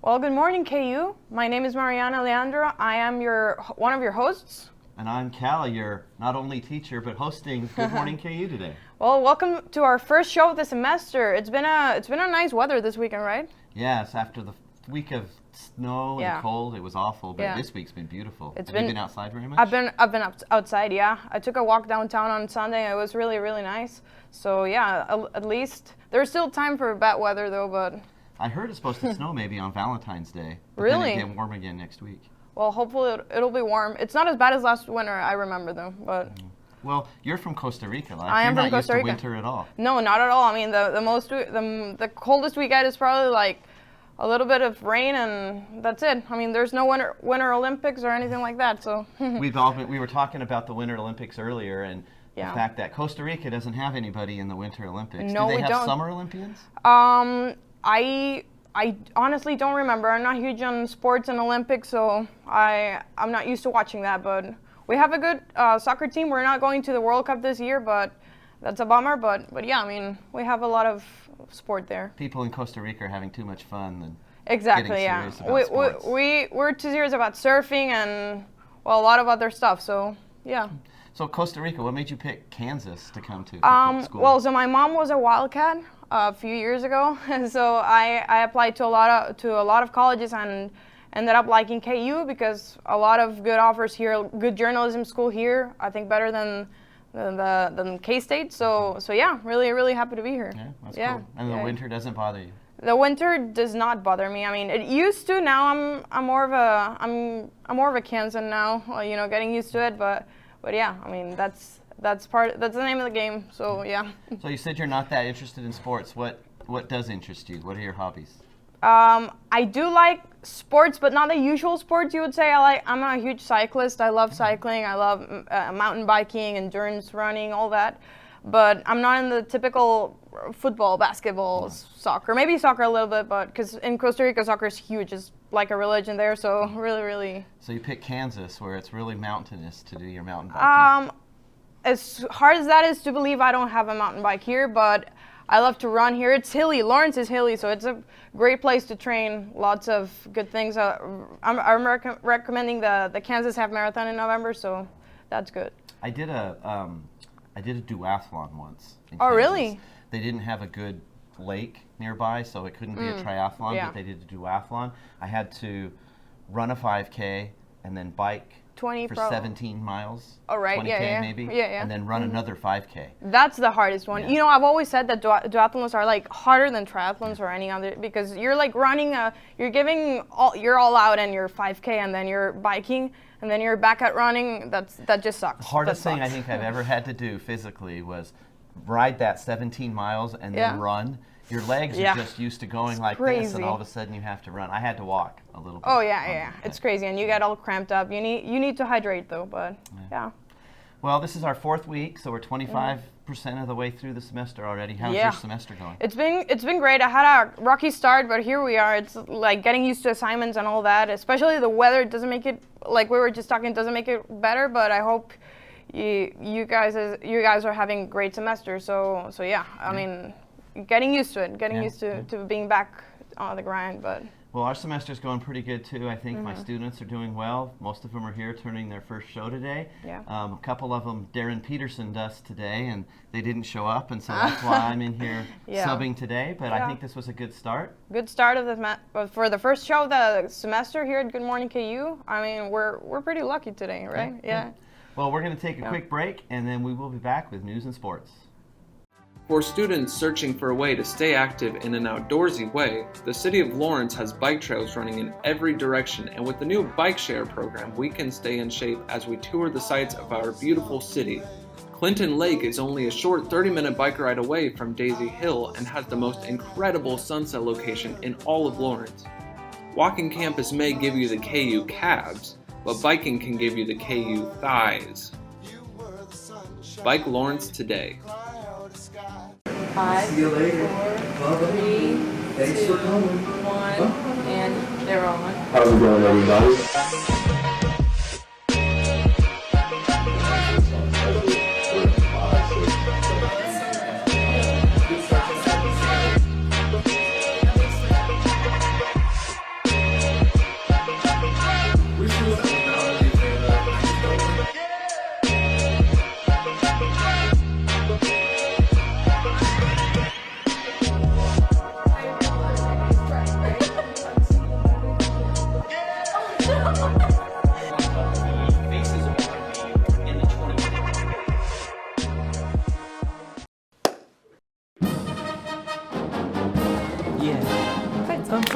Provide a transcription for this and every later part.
Well, good morning, KU. My name is Mariana Leandro. I am one of your hosts. And I'm Callie, your not only teacher, but hosting Good Morning KU today. Well, welcome to our first show of the semester. It's been a nice weather this weekend, right? Yes, after the week of snow and cold, it was awful, but this week's been beautiful. Have you been outside very much? I've been outside, yeah. I took a walk downtown on Sunday. It was really, really nice. So yeah, at least there's still time for bad weather though, but I heard it's supposed to snow maybe on Valentine's Day. But really? Then it get warm again next week. Well, hopefully it'll be warm. It's not as bad as last winter, I remember though, but. Well, you're from Costa Rica. I am from Costa Rica. You're not used to winter at all. No, not at all. I mean, the coldest we get is probably like a little bit of rain, and that's it. I mean, there's no Winter Olympics or anything like that. So we were talking about the Winter Olympics earlier, and the fact that Costa Rica doesn't have anybody in the Winter Olympics. No, Do they we have don't. Summer Olympians? I honestly don't remember. I'm not huge on sports and Olympics, so I'm not used to watching that. But we have a good soccer team. We're not going to the World Cup this year, but that's a bummer. But yeah, I mean, we have a lot of sport there. People in Costa Rica are having too much fun than exactly. Getting serious about sports. We're too serious about surfing and a lot of other stuff. So yeah. So Costa Rica, what made you pick Kansas to come to school? Well, so my mom was a Wildcat a few years ago, and so I applied to a lot of colleges and ended up liking KU because a lot of good offers here, good journalism school here. I think better than K-State. So yeah, really happy to be here. Yeah, that's cool. And the winter doesn't bother you? The winter does not bother me. I mean, it used to. Now I'm more of a Kansan now. You know, getting used to it. But yeah, I mean that's the name of the game. So yeah. So you said you're not that interested in sports. What does interest you? What are your hobbies? I do like sports, but not the usual sports you would say. I'm a huge cyclist. I love cycling. I love mountain biking, endurance running, all that. But I'm not in the typical football, basketball, soccer. Maybe soccer a little bit, but because in Costa Rica, soccer is huge. It's like a religion there. So really. So you pick Kansas, where it's really mountainous to do your mountain biking. As hard as that is to believe, I don't have a mountain bike here, but I love to run here. It's hilly. Lawrence is hilly, so it's a great place to train. Lots of good things. I'm recommending the Kansas Half Marathon in November, so that's good. I did a duathlon once. Oh, really? They didn't have a good lake nearby, so it couldn't be a triathlon, but they did a duathlon. I had to run a 5K and then bike 20 for 17 miles. Oh, right. 20K maybe. Yeah. And then run another 5K. That's the hardest one. Yeah. You know, I've always said that duathlons are like harder than triathlons or any other, because you're like running you're all out and you're 5K, and then you're biking, and then you're back at running. That just sucks. The hardest thing I think I've ever had to do physically was ride that 17 miles and then run. Your legs are just used to going like this, and all of a sudden you have to run. I had to walk a little bit. Oh yeah. It's crazy, and you get all cramped up. You need to hydrate though, but yeah. Well, this is our 4th week, so we're 25% of the way through the semester already. How's your semester going? It's been great. I had a rocky start, but here we are. It's like getting used to assignments and all that. Especially the weather doesn't make it, like we were just talking, doesn't make it better. But I hope you guys are having a great semester. So yeah, I mean, getting used to it, used to being back on the grind, but. Well, our semester's going pretty good too. I think my students are doing well. Most of them are here turning their first show today. Yeah. A couple of them, Darren Petersoned us today, and they didn't show up, and so that's why I'm in here subbing today. But I think this was a good start. Good start of for the first show of the semester here at Good Morning KU. I mean, we're pretty lucky today, right? Yeah. Well, we're going to take a quick break, and then we will be back with news and sports. For students searching for a way to stay active in an outdoorsy way, the City of Lawrence has bike trails running in every direction, and with the new Bike Share program, we can stay in shape as we tour the sights of our beautiful city. Clinton Lake is only a short 30-minute bike ride away from Daisy Hill and has the most incredible sunset location in all of Lawrence. Walking campus may give you the KU calves, but biking can give you the KU thighs. Bike Lawrence today. 5, 4, 3, 2, 1, and they're on. How's it going, everybody?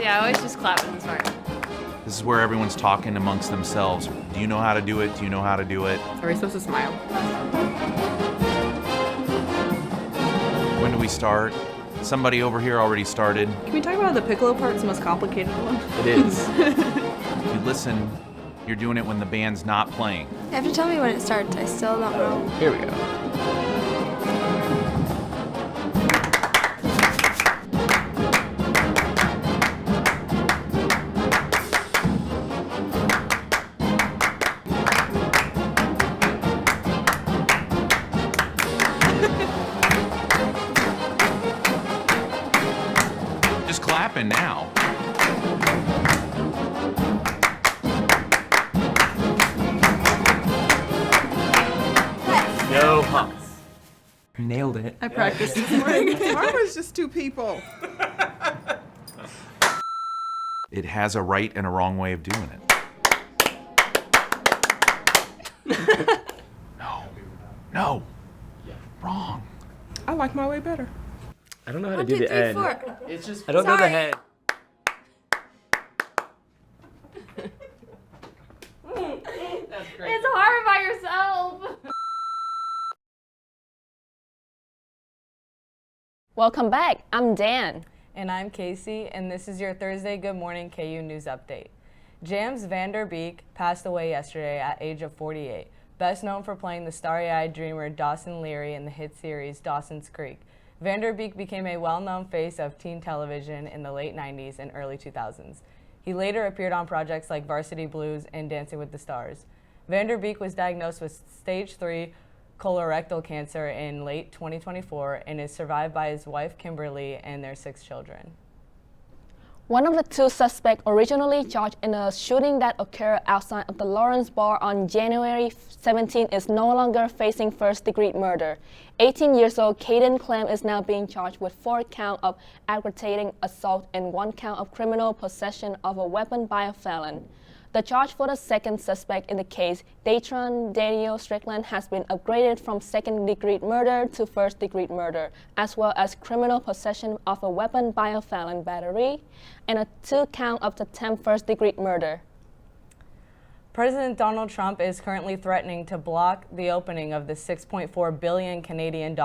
Yeah, I always just clap at the start. This is where everyone's talking amongst themselves. Do you know how to do it? Do you know how to do it? Are we supposed to smile? When do we start? Somebody over here already started. Can we talk about the piccolo part? It's the most complicated one. It is. If you listen, you're doing it when the band's not playing. You have to tell me when it starts. I still don't know. Here we go. Just clapping now. No humps. Nailed it. I practiced this morning. Tomorrow is just two people. It has a right and a wrong way of doing it. No. Wrong. I like my way better. I don't know how to 1, do 2, the 3, end. 4. It's just I don't know the Sorry. head. It's hard by yourself. Welcome back. I'm Dan. And I'm Casey, and this is your Thursday Good Morning KU News Update. James Van Der Beek passed away yesterday at age of 48, best known for playing the starry-eyed dreamer Dawson Leary in the hit series Dawson's Creek. Van Der Beek became a well-known face of teen television in the late 90s and early 2000s. He later appeared on projects like Varsity Blues and Dancing with the Stars. Van Der Beek was diagnosed with stage 3 colorectal cancer in late 2024 and is survived by his wife Kimberly and their 6 children. One of the 2 suspects originally charged in a shooting that occurred outside of the Lawrence Bar on January 17 is no longer facing first-degree murder. 18 years old Caden Clem is now being charged with 4 counts of aggravating assault and 1 count of criminal possession of a weapon by a felon. The charge for the second suspect in the case, Datron Daniel Strickland, has been upgraded from second-degree murder to first-degree murder, as well as criminal possession of a weapon by a felon battery, and a 2 count of attempt first-degree murder. President Donald Trump is currently threatening to block the opening of the $6.4 billion Canadian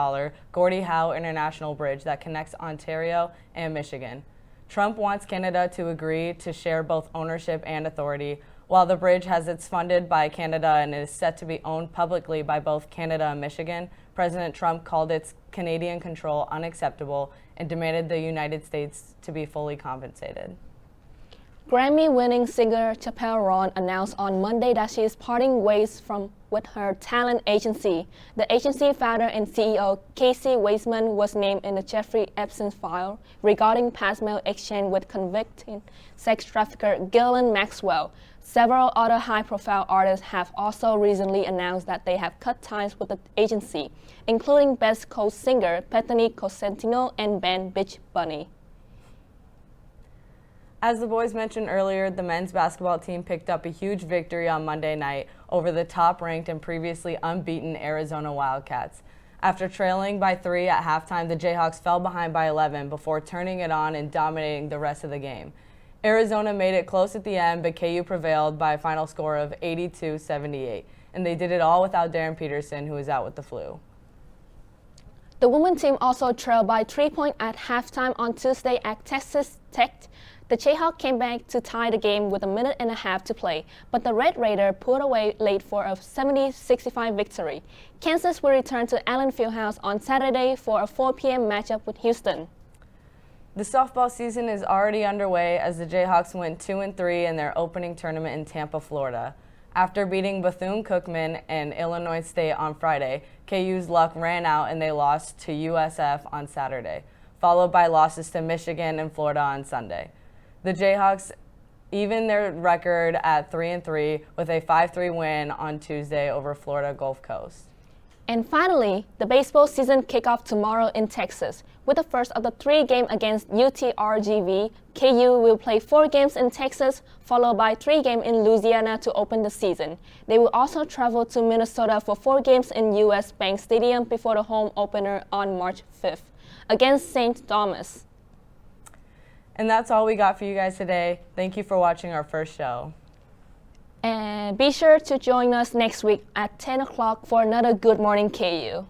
Gordie Howe International Bridge that connects Ontario and Michigan. Trump wants Canada to agree to share both ownership and authority. While the bridge it's funded by Canada and is set to be owned publicly by both Canada and Michigan, President Trump called its Canadian control unacceptable and demanded the United States to be fully compensated. Grammy-winning singer Chappelle Roan announced on Monday that she is parting ways with her talent agency. The agency founder and CEO Casey Weisman was named in the Jeffrey Epstein file regarding past mail exchange with convicted sex trafficker Ghislaine Maxwell. Several other high-profile artists have also recently announced that they have cut ties with the agency, including Best Coast singer Bethany Cosentino and band Beach Bunny. As the boys mentioned earlier, the men's basketball team picked up a huge victory on Monday night over the top-ranked and previously unbeaten Arizona Wildcats. After trailing by 3 at halftime, the Jayhawks fell behind by 11 before turning it on and dominating the rest of the game. Arizona made it close at the end, but KU prevailed by a final score of 82-78, and they did it all without Darren Peterson, who is out with the flu. The women's team also trailed by 3 points at halftime on Tuesday at Texas Tech. The Jayhawks came back to tie the game with a minute and a half to play, but the Red Raider pulled away late for a 70-65 victory. Kansas will return to Allen Fieldhouse on Saturday for a 4 p.m. matchup with Houston. The softball season is already underway as the Jayhawks went 2-3 in their opening tournament in Tampa, Florida. After beating Bethune-Cookman and Illinois State on Friday, KU's luck ran out and they lost to USF on Saturday, followed by losses to Michigan and Florida on Sunday. The Jayhawks evened their record at 3-3 with a 5-3 win on Tuesday over Florida Gulf Coast. And finally, the baseball season kicks off tomorrow in Texas. With the first of the 3 games against UTRGV, KU will play 4 games in Texas, followed by 3 games in Louisiana to open the season. They will also travel to Minnesota for 4 games in U.S. Bank Stadium before the home opener on March 5th against St. Thomas. And that's all we got for you guys today. Thank you for watching our first show. And be sure to join us next week at 10 o'clock for another Good Morning KU.